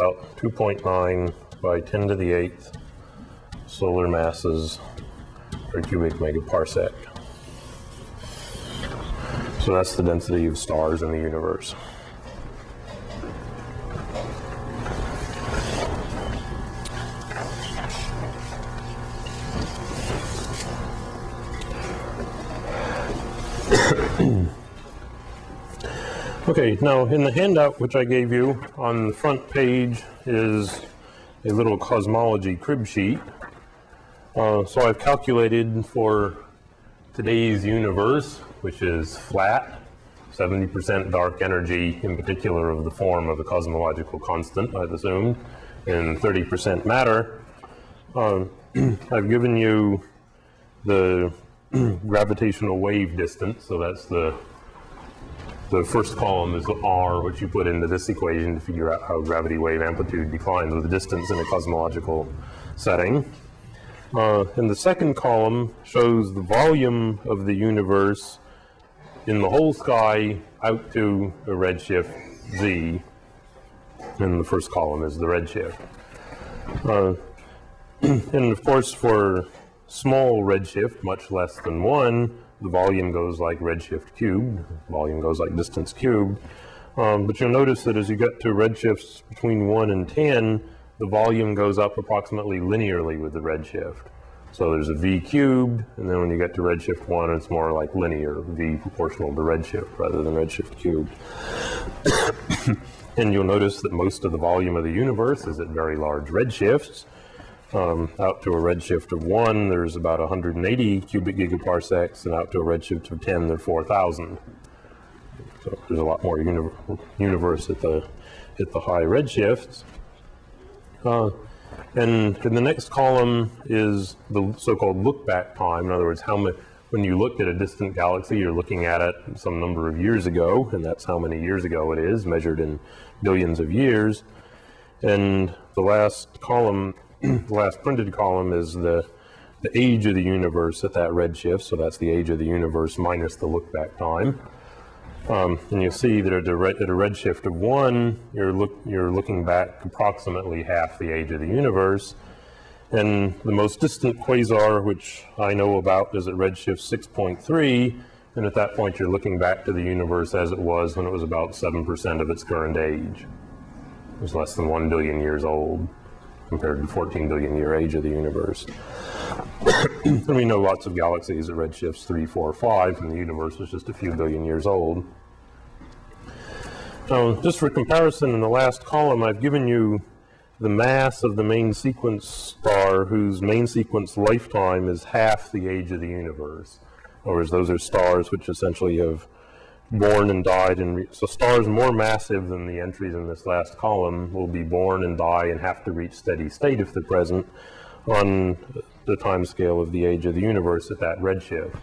about 2.9 by 10 to the 8th solar masses per cubic megaparsec. So that's the density of stars in the universe. Okay, now in the handout which I gave you, on the front page is a little cosmology crib sheet. So I've calculated for today's universe, which is flat, 70% dark energy, in particular of the form of a cosmological constant, I've assumed, and 30% matter. I've given you the gravitational wave distance, so that's the first column is the R, which you put into this equation to figure out how gravity wave amplitude declines with the distance in a cosmological setting. And the second column shows the volume of the universe in the whole sky out to a redshift z, and the first column is the redshift. And of course, for small redshift, much less than 1, the volume goes like redshift cubed, volume goes like distance cubed. But you'll notice that as you get to redshifts between 1 and 10, the volume goes up approximately linearly with the redshift. So there's a v cubed, and then when you get to redshift 1, it's more like linear, v proportional to redshift rather than redshift cubed. And you'll notice that most of the volume of the universe is at very large redshifts. Out to a redshift of 1, there's about 180 cubic gigaparsecs, and out to a redshift of 10, there's 4,000. So there's a lot more universe at the high redshifts. And in the next column is the so-called look-back time. In other words, when you look at a distant galaxy, you're looking at it some number of years ago, and that's how many years ago it is, measured in billions of years. And the last column, the last printed column, is the age of the universe at that redshift. So that's the age of the universe minus the look-back time. And you'll see that at a redshift of 1, you're looking back approximately half the age of the universe. And the most distant quasar, which I know about, is at redshift 6.3. And at that point, you're looking back to the universe as it was when it was about 7% of its current age. It was less than 1 billion years old, compared to the 14 billion year age of the universe. And we know lots of galaxies at redshifts 3, 4, 5, and the universe was just a few billion years old. Now, just for comparison, in the last column, I've given you the mass of the main sequence star whose main sequence lifetime is half the age of the universe. In other words, those are stars which essentially have born and died, and so stars more massive than the entries in this last column will be born and die and have to reach steady state if they're present on the time scale of the age of the universe at that redshift.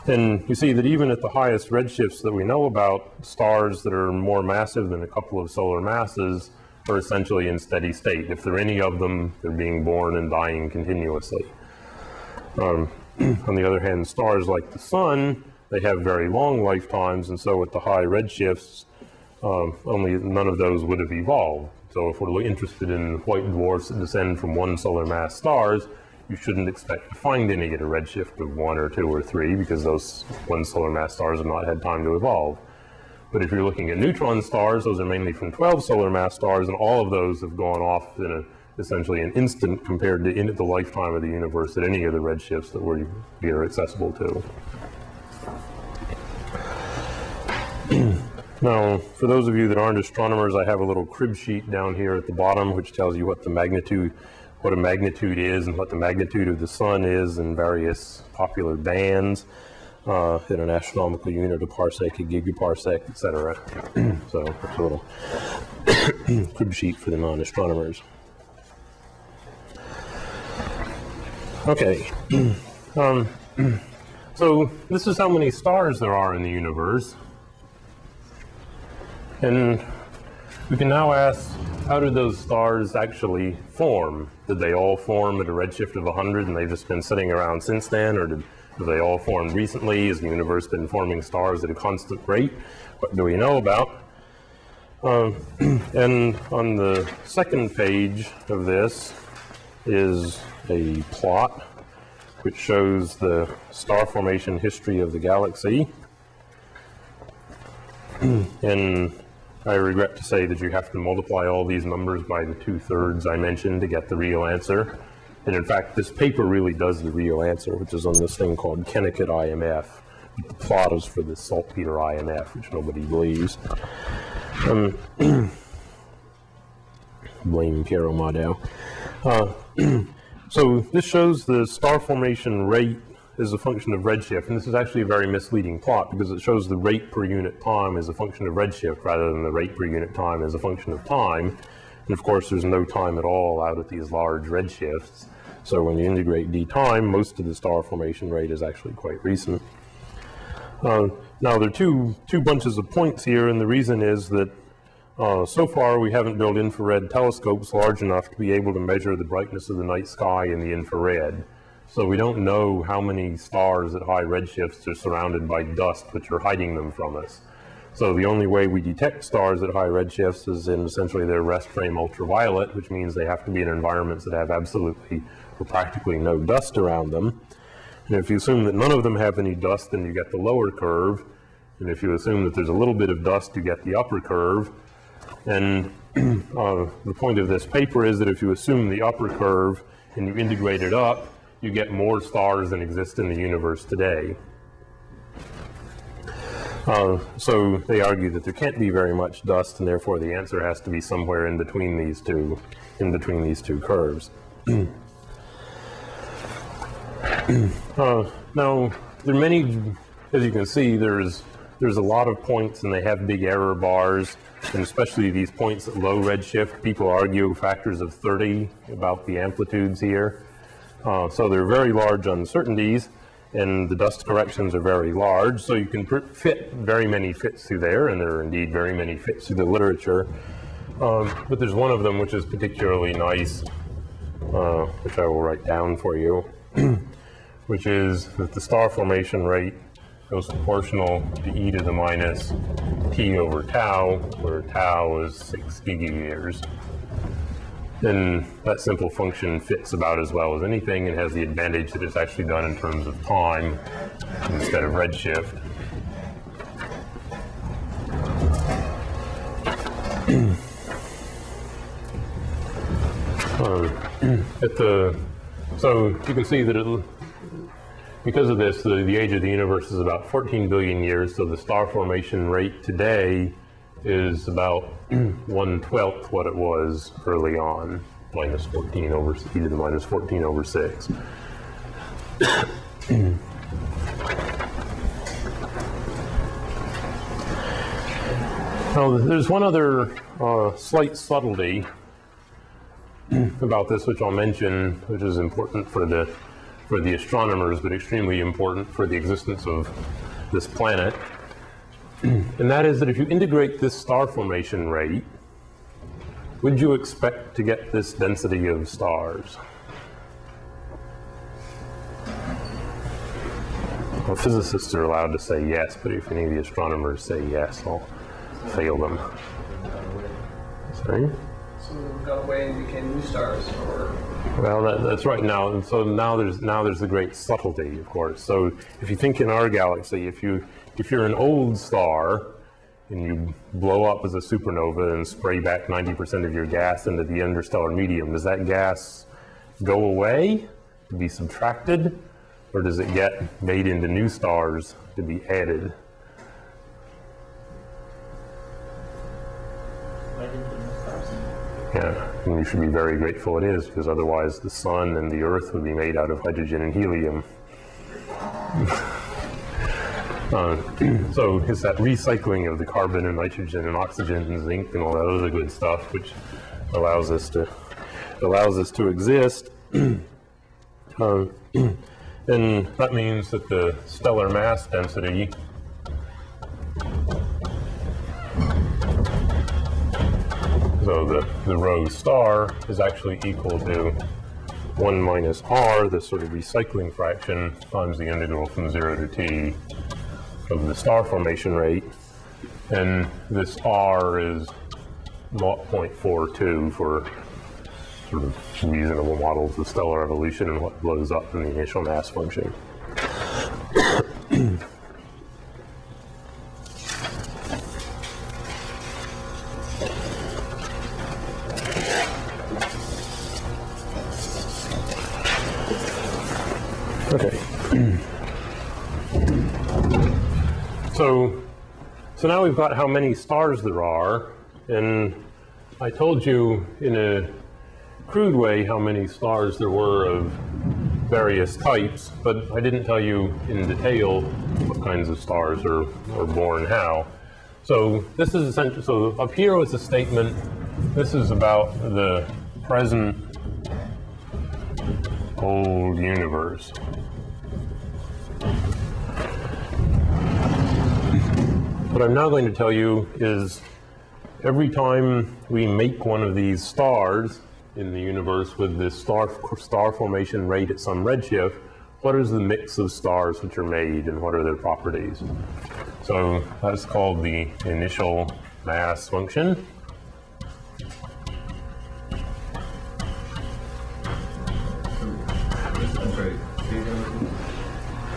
And you see that even at the highest redshifts that we know about, stars that are more massive than a couple of solar masses are essentially in steady state. If there are any of them, they're being born and dying continuously. On the other hand, stars like the Sun, they have very long lifetimes, and so at the high redshifts, none of those would have evolved. So if we're interested in white dwarfs that descend from one solar mass stars, you shouldn't expect to find any at a redshift of 1 or 2 or 3, because those one solar mass stars have not had time to evolve. But if you're looking at neutron stars, those are mainly from 12 solar mass stars, and all of those have gone off in essentially an instant compared to the lifetime of the universe at any of the redshifts that we are accessible to. Now, for those of you that aren't astronomers, I have a little crib sheet down here at the bottom which tells you what a magnitude is and what the magnitude of the Sun is in various popular bands, in an astronomical unit, a parsec, a gigaparsec, etc. So that's a little crib sheet for the non-astronomers. Okay, so this is how many stars there are in the universe. And we can now ask, how did those stars actually form? Did they all form at a redshift of 100 and they've just been sitting around since then? Or did they all form recently? Has the universe been forming stars at a constant rate? What do we know about? And on the second page of this is a plot which shows the star formation history of the galaxy. And I regret to say that you have to multiply all these numbers by the 2/3 I mentioned to get the real answer. And in fact, this paper really does the real answer, which is on this thing called Kennecott IMF. But the plot is for the saltpeter IMF, which nobody believes. Blame Piero Mado. So this shows the star formation rate is a function of redshift, and this is actually a very misleading plot because it shows the rate per unit time as a function of redshift rather than the rate per unit time as a function of time. And of course there's no time at all out at these large redshifts. So when you integrate d time, most of the star formation rate is actually quite recent. Now there are two bunches of points here, and the reason is that so far we haven't built infrared telescopes large enough to be able to measure the brightness of the night sky in the infrared. So we don't know how many stars at high redshifts are surrounded by dust which are hiding them from us. So the only way we detect stars at high redshifts is in essentially their rest frame ultraviolet, which means they have to be in environments that have absolutely or practically no dust around them. And if you assume that none of them have any dust, then you get the lower curve. And if you assume that there's a little bit of dust, you get the upper curve. And the point of this paper is that if you assume the upper curve and you integrate it up, you get more stars than exist in the universe today. So they argue that there can't be very much dust, and therefore the answer has to be somewhere in between these two curves. Now, there are many, as you can see, there's a lot of points and they have big error bars, and especially these points at low redshift, people argue factors of 30 about the amplitudes here. So they're very large uncertainties, and the dust corrections are very large, so you can fit very many fits through there, and there are indeed very many fits through the literature. But there's one of them which is particularly nice, which I will write down for you, which is that the star formation rate goes proportional to e to the minus t over tau, where tau is 6 gigayears. And that simple function fits about as well as anything and has the advantage that it's actually done in terms of time instead of redshift. So you can see that because of this, the age of the universe is about 14 billion years, so the star formation rate today is about 1/12 what it was early on, minus 14 over e to the minus 14 over 6. Now, there's one other slight subtlety about this which I'll mention, which is important for the astronomers, but extremely important for the existence of this planet. And that is that if you integrate this star formation rate, would you expect to get this density of stars? Well, physicists are allowed to say yes, but if any of the astronomers say yes, I'll fail them. Sorry? So we got away and became new stars, or? Well, that's right now. And so now there's the great subtlety, of course. So if you think in our galaxy, if you're an old star and you blow up as a supernova and spray back 90% of your gas into the interstellar medium, does that gas go away to be subtracted, or does it get made into new stars to be added? Yeah, and you should be very grateful it is, because otherwise the sun and the earth would be made out of hydrogen and helium. So it's that recycling of the carbon and nitrogen and oxygen and zinc and all that other good stuff which allows us to exist. And that means that the stellar mass density so the rho star is actually equal to 1 minus r, the sort of recycling fraction, times the integral from 0 to t of the star formation rate. And this r is 0.42 for sort of reasonable models of stellar evolution and what blows up in the initial mass function. Okay. So now we've got how many stars there are, and I told you in a crude way how many stars there were of various types, but I didn't tell you in detail what kinds of stars are born how. So this is essentially, so up here was a statement. This is about the present old universe. What I'm now going to tell you is every time we make one of these stars in the universe with this star formation rate at some redshift, what is the mix of stars which are made and what are their properties? So that's called the initial mass function.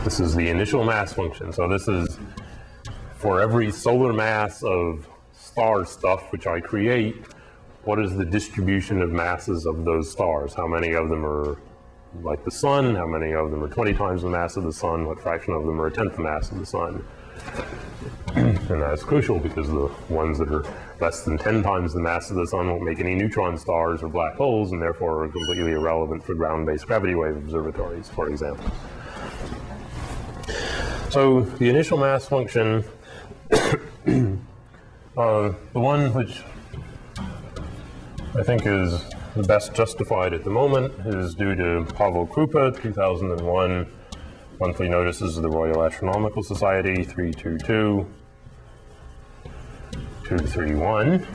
This is the initial mass function. So this is for every solar mass of star stuff which I create, what is the distribution of masses of those stars? How many of them are like the sun? How many of them are 20 times the mass of the sun? What fraction of them are a tenth the mass of the sun? And that's crucial because the ones that are less than 10 times the mass of the sun won't make any neutron stars or black holes and therefore are completely irrelevant for ground-based gravity wave observatories, for example. So the initial mass function, the one which I think is the best justified at the moment is due to Pavel Krupa, 2001, Monthly Notices of the Royal Astronomical Society, 322-231.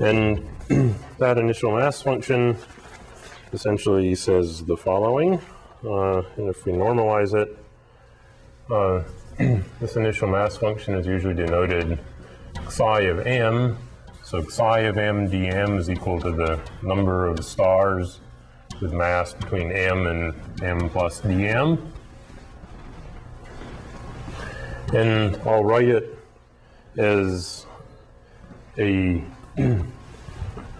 And that initial mass function essentially says the following, and if we normalize it, this initial mass function is usually denoted psi of m. So psi of m dm is equal to the number of stars with mass between m and m plus dm. And I'll write it as a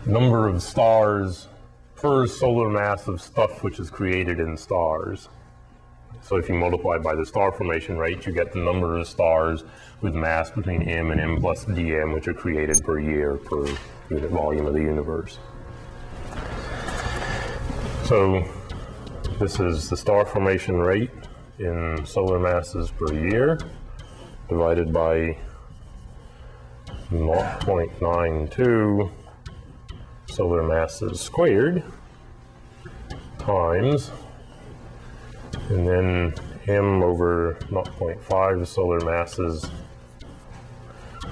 number of stars per solar mass of stuff which is created in stars. So if you multiply by the star formation rate, you get the number of stars with mass between m and m plus dm, which are created per year per unit volume of the universe. So this is the star formation rate in solar masses per year divided by 0.92 solar masses squared times, and then m over 0.5 solar masses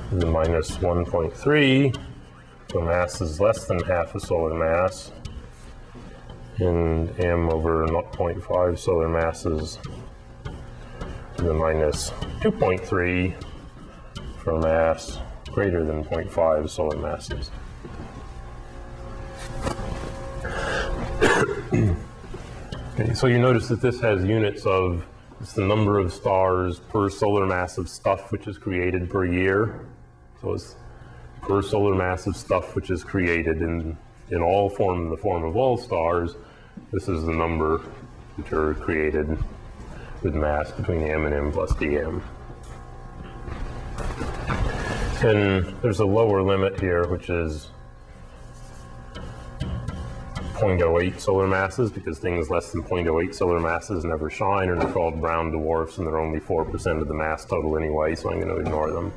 to the minus 1.3, so mass is less than half a solar mass, and m over 0.5 solar masses to the minus 2.3 for mass greater than 0.5 solar masses. Okay, so you notice that this has units of, it's the number of stars per solar mass of stuff which is created per year. So it's per solar mass of stuff which is created in all form, in the form of all stars. This is the number which are created with mass between m and m plus dm. And there's a lower limit here, which is 0.08 solar masses, because things less than 0.08 solar masses never shine, and they're called brown dwarfs, and they're only 4% of the mass total anyway, so I'm going to ignore them.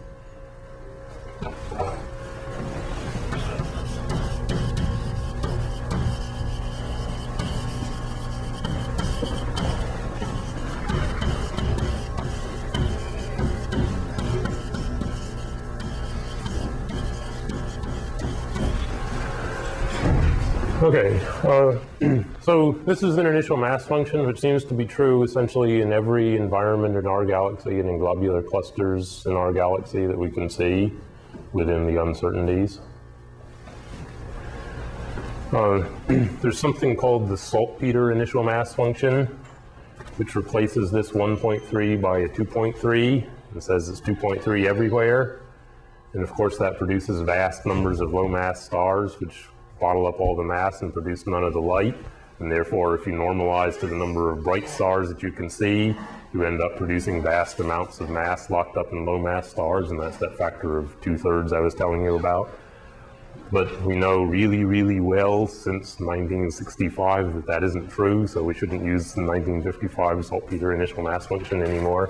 Okay, so this is an initial mass function, which seems to be true essentially in every environment in our galaxy and in globular clusters in our galaxy that we can see within the uncertainties. There's something called the saltpeter initial mass function, which replaces this 1.3 by a 2.3 and says it's 2.3 everywhere. And of course that produces vast numbers of low mass stars, which bottle up all the mass and produce none of the light. And therefore, if you normalize to the number of bright stars that you can see, you end up producing vast amounts of mass locked up in low mass stars, and that's that factor of 2/3 I was telling you about. But we know really, really well since 1965 that that isn't true, so we shouldn't use the 1955 saltpeter initial mass function anymore.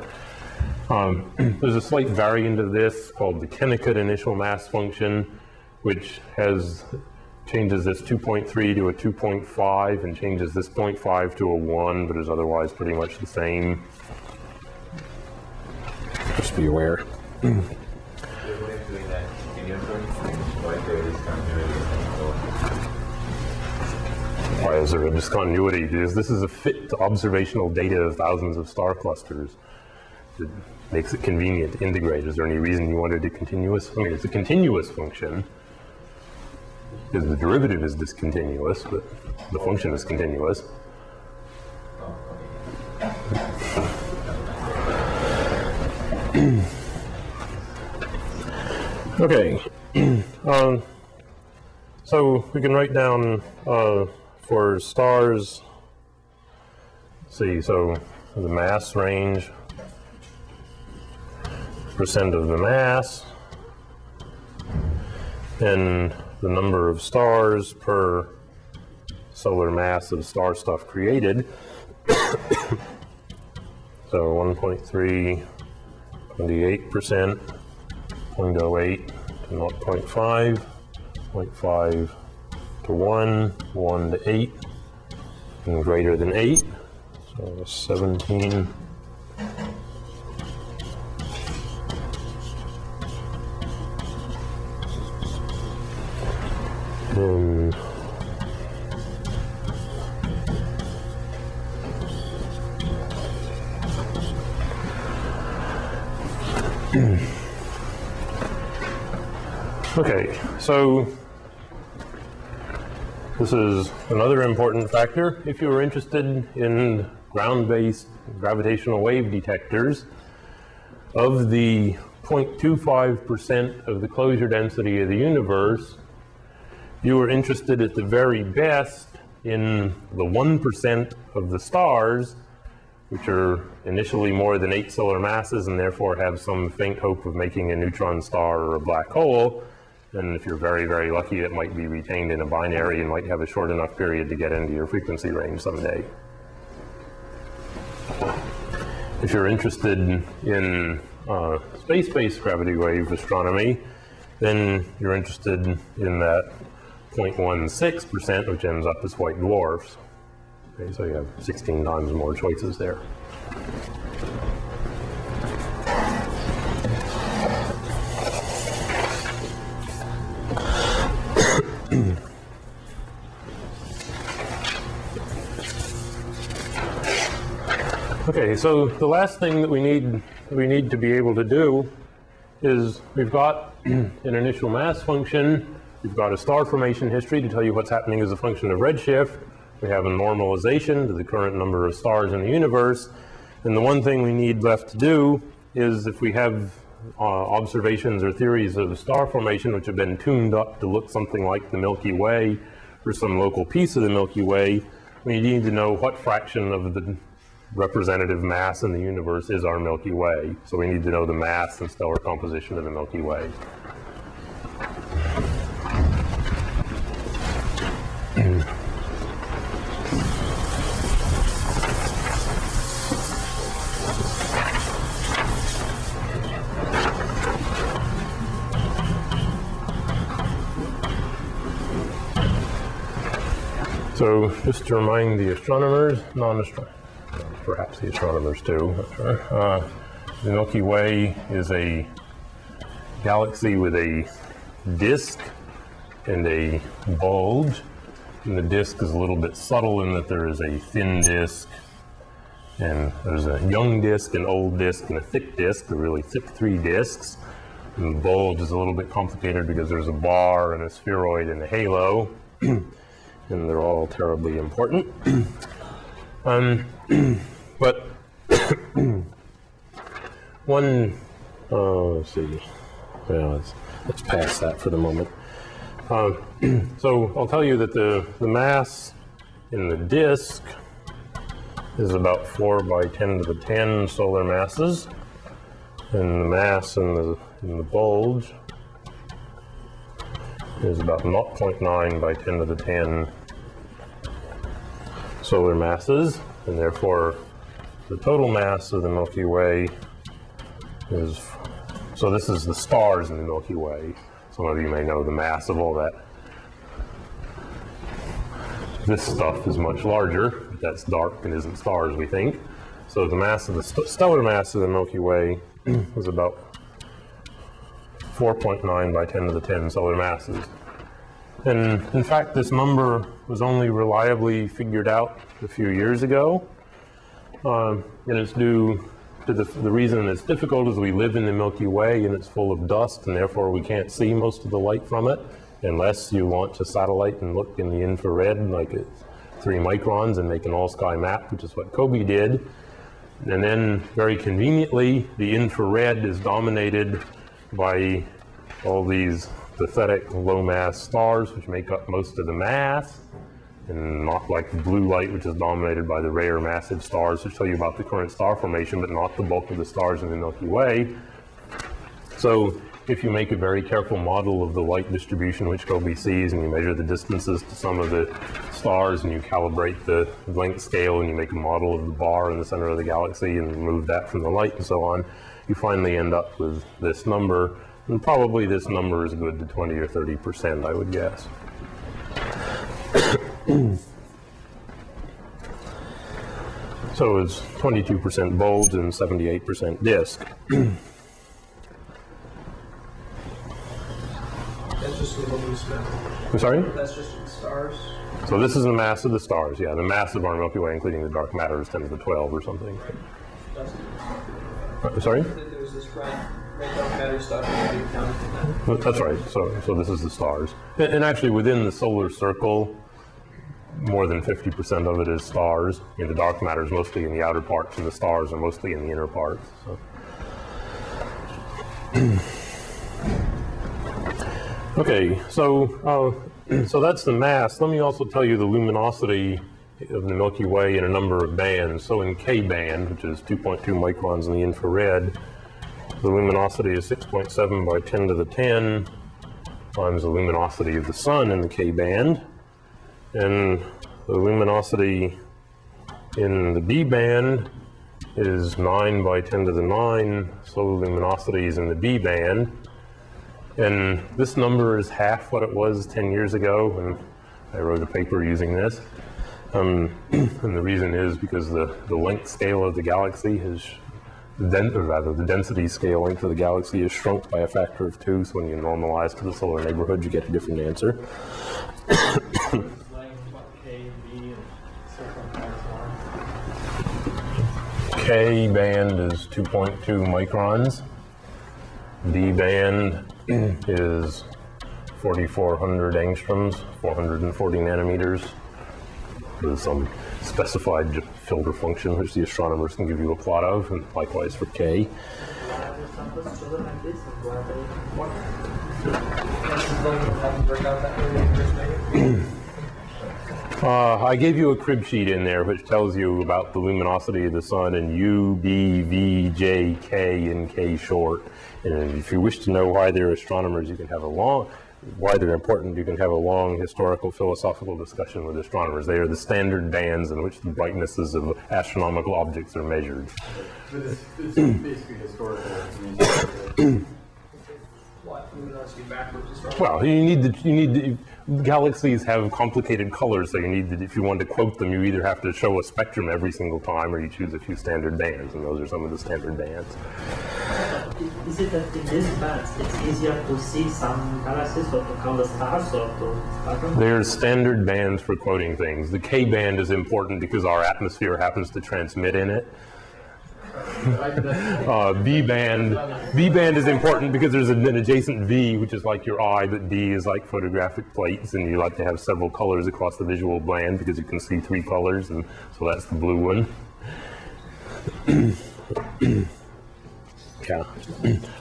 There's a slight variant of this called the Kennecott initial mass function, which changes this 2.3 to a 2.5 and changes this 0.5 to a 1, but is otherwise pretty much the same. Just be aware. Why is there a discontinuity? Because this is a fit to observational data of thousands of star clusters. It makes it convenient to integrate. Is there any reason you wanted a continuous? I mean, it's a continuous function, because the derivative is discontinuous, but the function is continuous. Okay, so we can write down for stars, let's see, so the mass range, percent of the mass, and the number of stars per solar mass of star stuff created. So 1.3, 28%, 0.08 to 0.5, 0.5 to 1, 1 to 8, and greater than 8, so 17. Okay, so this is another important factor. If you are interested in ground-based gravitational wave detectors, of the 0.25% of the closure density of the universe, you are interested at the very best in the 1% of the stars, which are initially more than 8 solar masses and therefore have some faint hope of making a neutron star or a black hole. And if you're very, very lucky, it might be retained in a binary and might have a short enough period to get into your frequency range someday. If you're interested in space-based gravity wave astronomy, then you're interested in that 0.16%, which ends up as white dwarfs. Okay, so you have 16 times more choices there. Okay, so the last thing that we need to be able to do is we've got an initial mass function, we've got a star formation history to tell you what's happening as a function of redshift, we have a normalization to the current number of stars in the universe, and the one thing we need left to do is if we have observations or theories of star formation which have been tuned up to look something like the Milky Way or some local piece of the Milky Way, we need to know what fraction of the representative mass in the universe is our Milky Way. So we need to know the mass and stellar composition of the Milky Way. So just to remind the astronomers, perhaps the astronomers too, not sure. The Milky Way is a galaxy with a disk and a bulge. And the disk is a little bit subtle in that there is a thin disk, and there's a young disk, an old disk, and a thick disk, the really thick 3 disks. And the bulge is a little bit complicated because there's a bar and a spheroid and a halo. and they're all terribly important. But one, let's see, well, let's pass that for the moment. So I'll tell you that the mass in the disk is about 4 by 10 to the 10 solar masses, and the mass in the bulge is about 0.9 by 10 to the 10 solar masses, and therefore the total mass of the Milky Way is, so this is the stars in the Milky Way. Some of you may know the mass of all that. This stuff is much larger, but that's dark and isn't stars, we think. So the mass of the stellar mass of the Milky Way was about 4.9 by 10 to the 10 solar masses. And in fact, this number was only reliably figured out a few years ago. And it's due to the reason it's difficult is we live in the Milky Way and it's full of dust, and therefore we can't see most of the light from it unless you launch a satellite and look in the infrared, like at 3 microns, and make an all-sky map, which is what Kobe did. And then, very conveniently, the infrared is dominated by all these pathetic low-mass stars, which make up most of the mass, and not like the blue light, which is dominated by the rare massive stars, which tell you about the current star formation, but not the bulk of the stars in the Milky Way. So if you make a very careful model of the light distribution which Kobe sees, and you measure the distances to some of the stars, and you calibrate the length scale, and you make a model of the bar in the center of the galaxy and remove that from the light and so on, you finally end up with this number. And probably this number is good to 20 or 30%, I would guess. So it's 22% bulge and 78% disk. That's just the luminous mass. I'm sorry? That's just the stars. So this is the mass of the stars, yeah. The mass of our Milky Way, including the dark matter, is 10 to the 12 or something. Sorry? There was this red dark matter stuff and you counted that. That's right. So this is the stars. And actually within the solar circle, more than 50% of it is stars. The dark matter is mostly in the outer parts, and the stars are mostly in the inner parts. So. Okay, so that's the mass. Let me also tell you the luminosity of the Milky Way in a number of bands. So in K band, which is 2.2 microns in the infrared, the luminosity is 6.7 by 10 to the 10 times the luminosity of the sun in the K band. And the luminosity in the B band is 9 by 10 to the 9 solar luminosities in the B band. And this number is half what it was 10 years ago when I wrote a paper using this. And the reason is because the length scale of the galaxy has, the density scale length of the galaxy is shrunk by a factor of 2. So when you normalize to the solar neighborhood, you get a different answer. K band is 2.2 microns. B band is 4,400 angstroms, 440 nanometers. There's some specified filter function which the astronomers can give you a plot of, and likewise for K. I gave you a crib sheet in there which tells you about the luminosity of the sun in U, B, V, J, K, and K short. And if you wish to know why they're astronomers, you can have why they're important, you can have a long historical philosophical discussion with astronomers. They are the standard bands in which the brightnesses of astronomical objects are measured. But it's basically historical. Well, you need galaxies have complicated colors, so you need to, if you want to quote them, you either have to show a spectrum every single time, or you choose a few standard bands, and those are some of the standard bands. Is it that in these bands it's easier to see some galaxies or to count the stars or to start them? There's standard bands for quoting things. The K band is important because our atmosphere happens to transmit in it. B band is important because there's an adjacent V, which is like your eye, but D is like photographic plates, and you like to have several colors across the visual band because you can see 3 colors, and so that's the blue one. Yeah.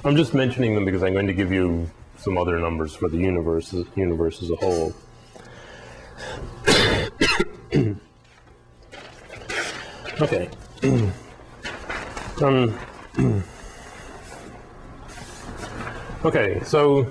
I'm just mentioning them because I'm going to give you some other numbers for the universe as a whole. Okay. Okay, so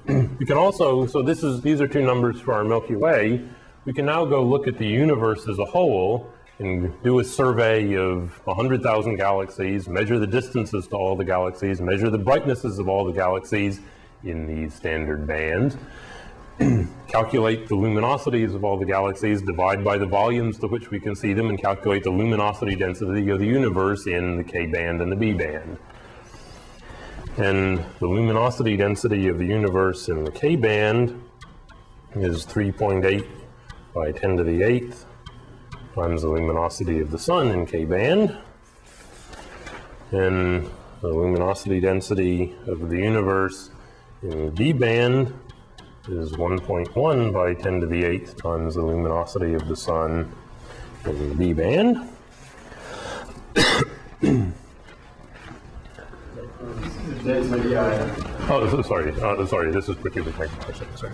we can also, these are 2 numbers for our Milky Way. We can now go look at the universe as a whole and do a survey of 100,000 galaxies, measure the distances to all the galaxies, measure the brightnesses of all the galaxies in these standard bands, calculate the luminosities of all the galaxies, divide by the volumes to which we can see them, and calculate the luminosity density of the universe in the K band and the B band. And the luminosity density of the universe in the K band is 3.8 by 10 to the 8th times the luminosity of the sun in K band. And the luminosity density of the universe in the B band is 1.1 by 10 to the 8th times the luminosity of the sun in the B band. Oh, sorry, this is per cubic megaparsec. Sorry.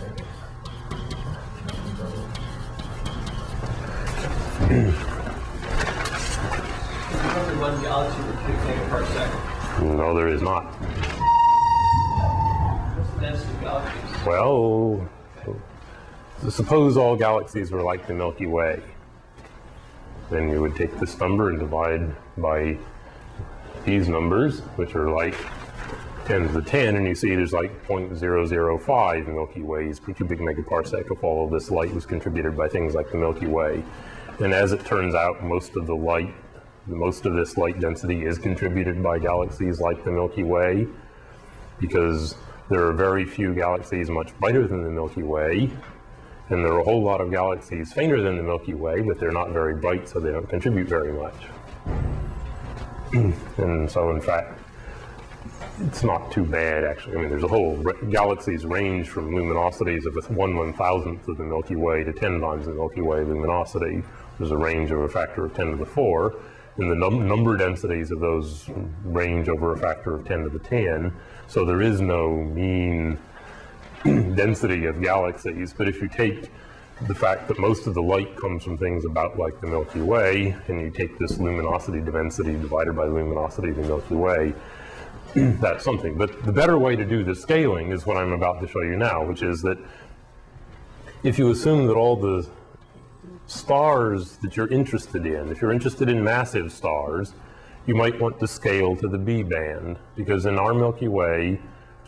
There's only one galaxy per cubic megaparsec. No, there is not. What's the density of galaxies? Well, suppose all galaxies were like the Milky Way. Then you would take this number and divide by these numbers, which are like 10 to the 10, and you see there's like 0.005 Milky Ways per cubic megaparsec if all of this light was contributed by things like the Milky Way. And as it turns out, most of this light density is contributed by galaxies like the Milky Way, because there are very few galaxies much brighter than the Milky Way, and there are a whole lot of galaxies fainter than the Milky Way, but they're not very bright, so they don't contribute very much. And so, in fact, it's not too bad, actually. I mean, there's a whole galaxies range from luminosities of 1/1000th of the Milky Way to 10 times the Milky Way luminosity. There's a range of a factor of 10 to the 4, and the number densities of those range over a factor of 10 to the 10. So there is no mean density of galaxies. But if you take the fact that most of the light comes from things about like the Milky Way, and you take this luminosity density divided by the luminosity of the Milky Way, that's something. But the better way to do the scaling is what I'm about to show you now, which is that if you assume that all the stars that you're interested in, if you're interested in massive stars, you might want to scale to the B band, because in our Milky Way,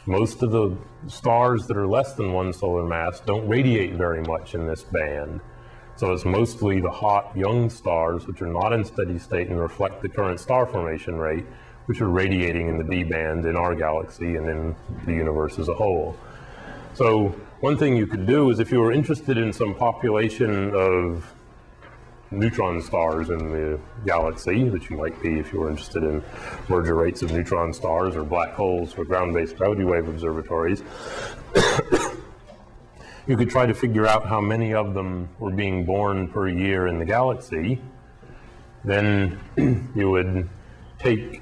most of the stars that are less than 1 solar mass don't radiate very much in this band. So it's mostly the hot young stars, which are not in steady state and reflect the current star formation rate, which are radiating in the B band in our galaxy and in the universe as a whole. So one thing you could do is, if you were interested in some population of neutron stars in the galaxy, which you might be if you were interested in merger rates of neutron stars or black holes for ground-based gravity wave observatories, you could try to figure out how many of them were being born per year in the galaxy. Then you would take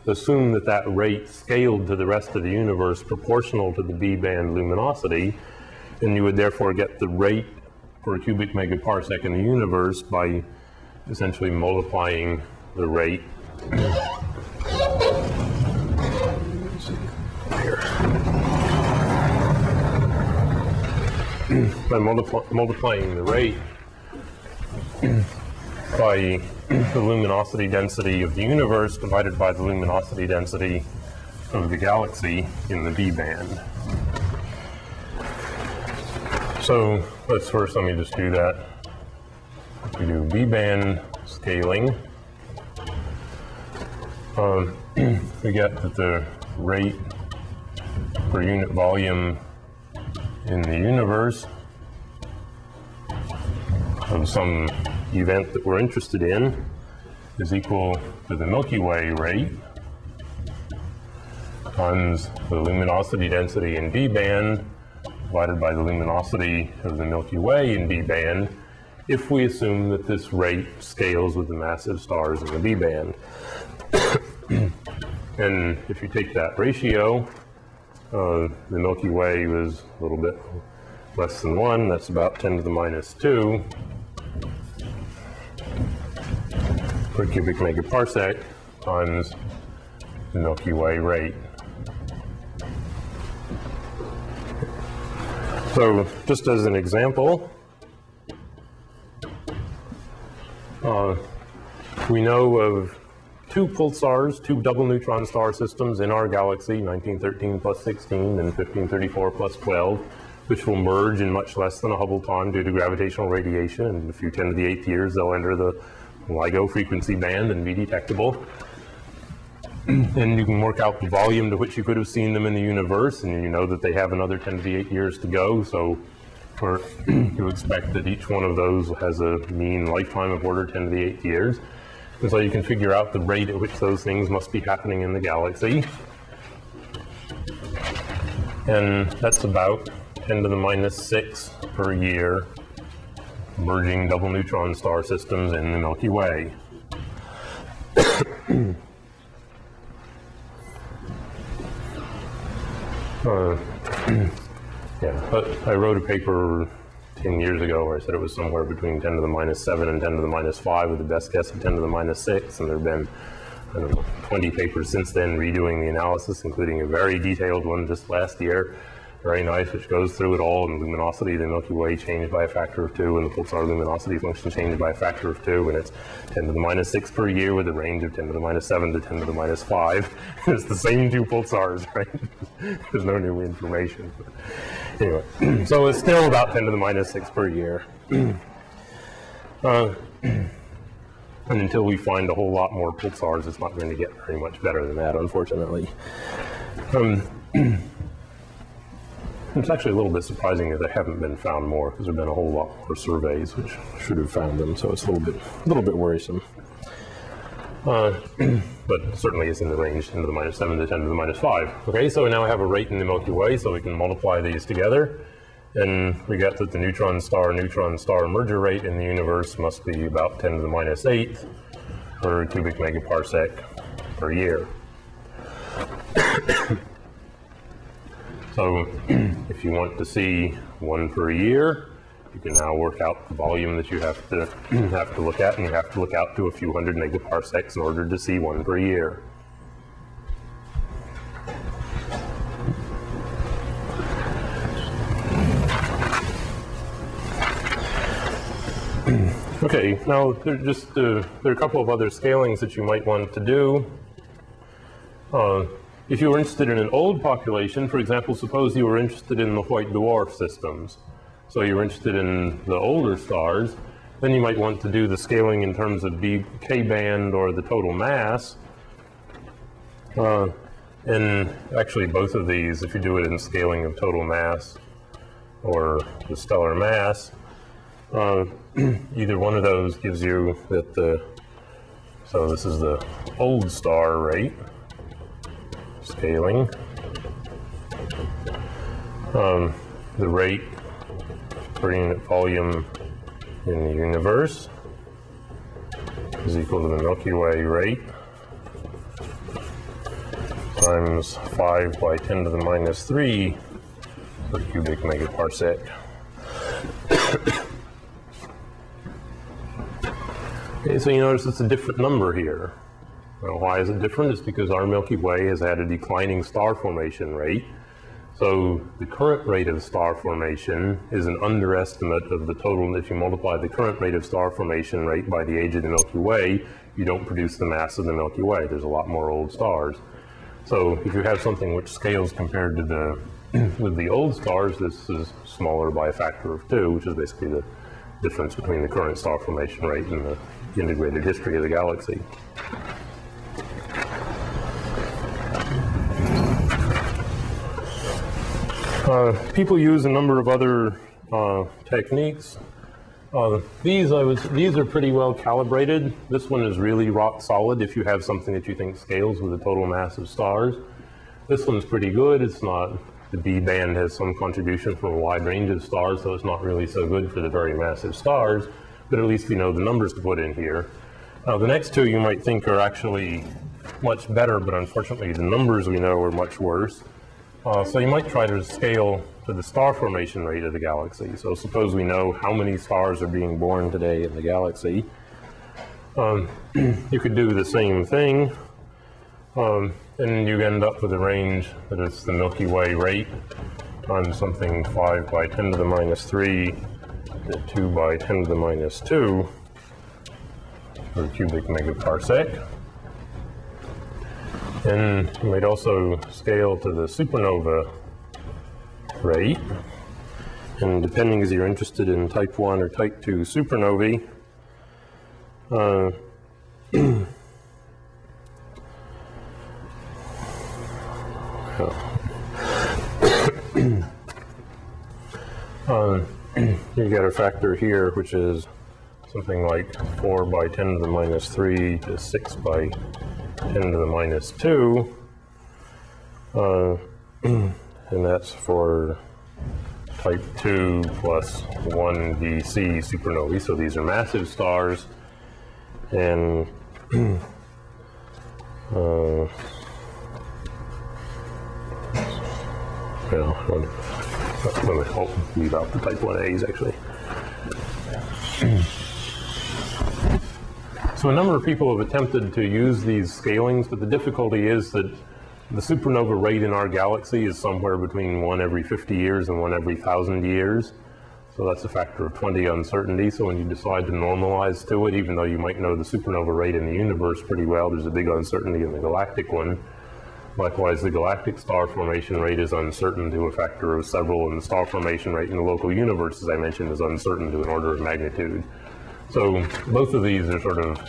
assume that that rate scaled to the rest of the universe proportional to the B band luminosity, and you would therefore get the rate per cubic megaparsec in the universe by essentially multiplying the rate by multiplying the rate by the luminosity density of the universe divided by the luminosity density of the galaxy in the B band. So let me just do that. We do B band scaling. We get that the rate per unit volume in the universe of some event that we're interested in is equal to the Milky Way rate times the luminosity density in D band divided by the luminosity of the Milky Way in D band, if we assume that this rate scales with the massive stars in the D band. And if you take that ratio, the Milky Way was a little bit less than 1, that's about 10 to the minus 2 per cubic megaparsec times the Milky Way rate. So just as an example, we know of two pulsars, two double neutron star systems in our galaxy, 1913 plus 16 and 1534 plus 12, which will merge in much less than a Hubble time due to gravitational radiation. In a few 10 to the 8th years, they'll enter the LIGO frequency band and be detectable. And you can work out the volume to which you could have seen them in the universe, and you know that they have another 10 to the 8 years to go. So you expect that each one of those has a mean lifetime of order 10 to the 8th years. And so you can figure out the rate at which those things must be happening in the galaxy. And that's about 10 to the minus 6 per year, merging double neutron star systems in the Milky Way. Yeah, but I wrote a paper 10 years ago where I said it was somewhere between 10 to the minus 7 and 10 to the minus 5 with the best guess of 10 to the minus 6, and there have been, I don't know, 20 papers since then redoing the analysis, including a very detailed one just last year, very nice, which goes through it all, and luminosity of the Milky Way changed by a factor of 2, and the pulsar luminosity function changed by a factor of 2, and it's 10 to the minus 6 per year with a range of 10 to the minus 7 to 10 to the minus 5. It's the same two pulsars, right? There's no new information. But anyway, so it's still about 10 to the minus 6 per year. And until we find a whole lot more pulsars, it's not going to get very much better than that, unfortunately. It's actually a little bit surprising that there haven't been found more, because there have been a whole lot more surveys which should have found them, so it's a little bit worrisome. But certainly it's in the range 10 to the minus 7 to 10 to the minus 5. Okay, so now I have a rate in the Milky Way, so we can multiply these together, and we got that the neutron star merger rate in the universe must be about 10 to the minus 8 per cubic megaparsec per year. So if you want to see one per year, you can now work out the volume that you have to look at, and you have to look out to a few hundred megaparsecs in order to see one per year. Okay, now there are a couple of other scalings that you might want to do. If you were interested in an old population, for example, suppose you were interested in the white dwarf systems, so you were interested in the older stars, then you might want to do the scaling in terms of K band or the total mass. And actually both of these, if you do it in scaling of total mass or the stellar mass, either one of those gives you that so this is the old star rate, scaling, the rate per unit volume in the universe is equal to the Milky Way rate times 5 by 10 to the minus 3 per cubic megaparsec. Okay, so you notice it's a different number here. Well, why is it different? It's because our Milky Way has had a declining star formation rate. So the current rate of star formation is an underestimate of the total. If you multiply the current rate of star formation rate by the age of the Milky Way, you don't produce the mass of the Milky Way. There's a lot more old stars. So if you have something which scales compared to with the old stars, this is smaller by a factor of 2, which is basically the difference between the current star formation rate and the integrated history of the galaxy. People use a number of other techniques These are pretty well calibrated. This one is really rock solid if you have something that you think scales with the total mass of stars. This one's pretty good. It's not, the B band has some contribution from a wide range of stars, so it's not really so good for the very massive stars, but at least we know the numbers to put in here. Now the next two you might think are actually much better, but unfortunately the numbers we know are much worse. So you might try to scale to the star formation rate of the galaxy. So suppose we know how many stars are being born today in the galaxy. You could do the same thing, and you end up with a range that is the Milky Way rate times something 5 by 10 to the minus 3 to 2 by 10 to the minus 2 per cubic megaparsec. And you might also scale to the supernova rate, and depending if you're interested in type 1 or type 2 supernovae, you get a factor here which is something like 4 by 10 to the minus 3 to 6 by 10 to the minus 2, and that's for type 2 plus 1 VC supernovae. So these are massive stars, and well, I'll leave out the type 1As actually. So a number of people have attempted to use these scalings, but the difficulty is that the supernova rate in our galaxy is somewhere between 1 every 50 years and 1 every 1,000 years. So that's a factor of 20 uncertainty. So when you decide to normalize to it, even though you might know the supernova rate in the universe pretty well, there's a big uncertainty in the galactic one. Likewise, the galactic star formation rate is uncertain to a factor of several, and the star formation rate in the local universe, as I mentioned, is uncertain to an order of magnitude. So both of these are sort of,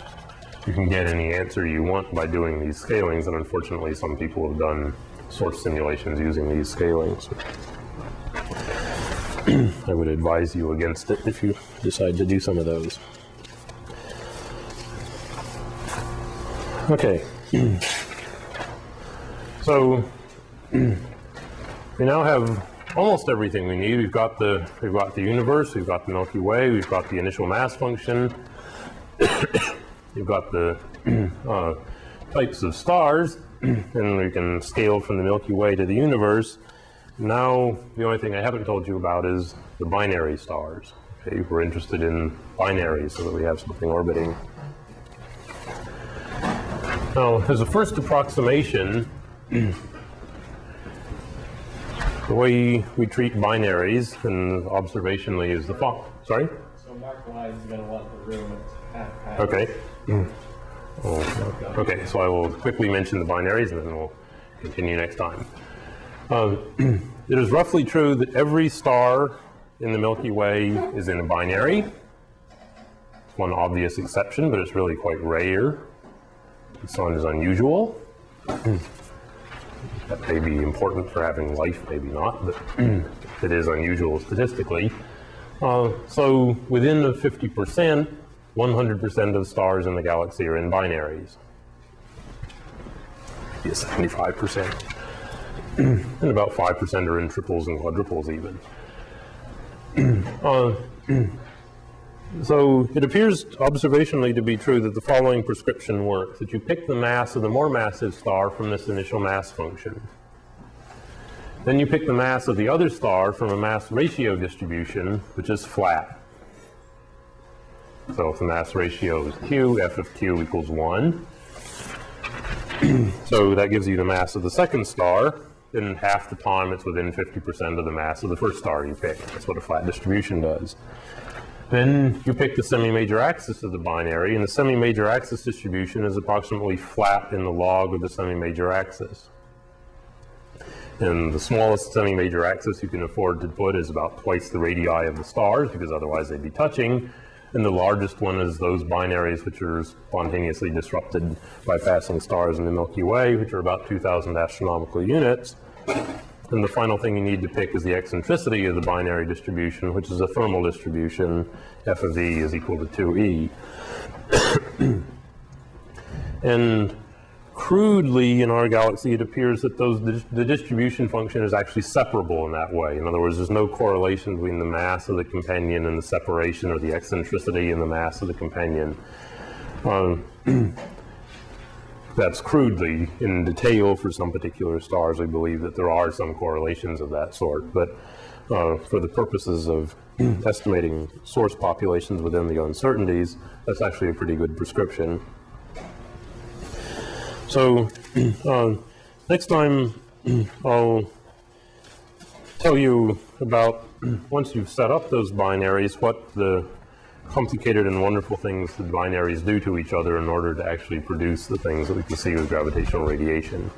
you can get any answer you want by doing these scalings, and unfortunately some people have done source simulations using these scalings. I would advise you against it if you decide to do some of those. Okay. So we now have almost everything we need. We've got the universe, we've got the Milky Way, we've got the initial mass function, we've got the types of stars, and we can scale from the Milky Way to the universe. Now the only thing I haven't told you about is the binary stars. Okay, we're interested in binaries so that we have something orbiting. Now, as a first approximation, the way we treat binaries and observationally is the following. Sorry? So Mark Y is going to want the room at half. Okay. Okay, so I will quickly mention the binaries and then we'll continue next time. It is roughly true that every star in the Milky Way is in a binary. It's one obvious exception, but it's really quite rare. The sun is unusual. That may be important for having life, maybe not, but it is unusual statistically. So within the 50%, 100% of stars in the galaxy are in binaries. Maybe 75%. And about 5% are in triples and quadruples even. So it appears observationally to be true that the following prescription works, that you pick the mass of the more massive star from this initial mass function. Then you pick the mass of the other star from a mass ratio distribution, which is flat. So if the mass ratio is Q, f of Q equals 1. So that gives you the mass of the second star. Then half the time it's within 50% of the mass of the first star you pick. That's what a flat distribution does. Then you pick the semi-major axis of the binary, and the semi-major axis distribution is approximately flat in the log of the semi-major axis. And the smallest semi-major axis you can afford to put is about twice the radii of the stars, because otherwise they'd be touching. And the largest one is those binaries which are spontaneously disrupted by passing stars in the Milky Way, which are about 2,000 astronomical units. And the final thing you need to pick is the eccentricity of the binary distribution, which is a thermal distribution. F of E is equal to 2E. And crudely in our galaxy, it appears that the distribution function is actually separable in that way. In other words, there's no correlation between the mass of the companion and the separation, or the eccentricity and the mass of the companion. That's crudely. In detail, for some particular stars, we believe that there are some correlations of that sort. But for the purposes of estimating source populations within the uncertainties, that's actually a pretty good prescription. So next time I'll tell you about, once you've set up those binaries, what the complicated and wonderful things the binaries do to each other in order to actually produce the things that we can see with gravitational radiation.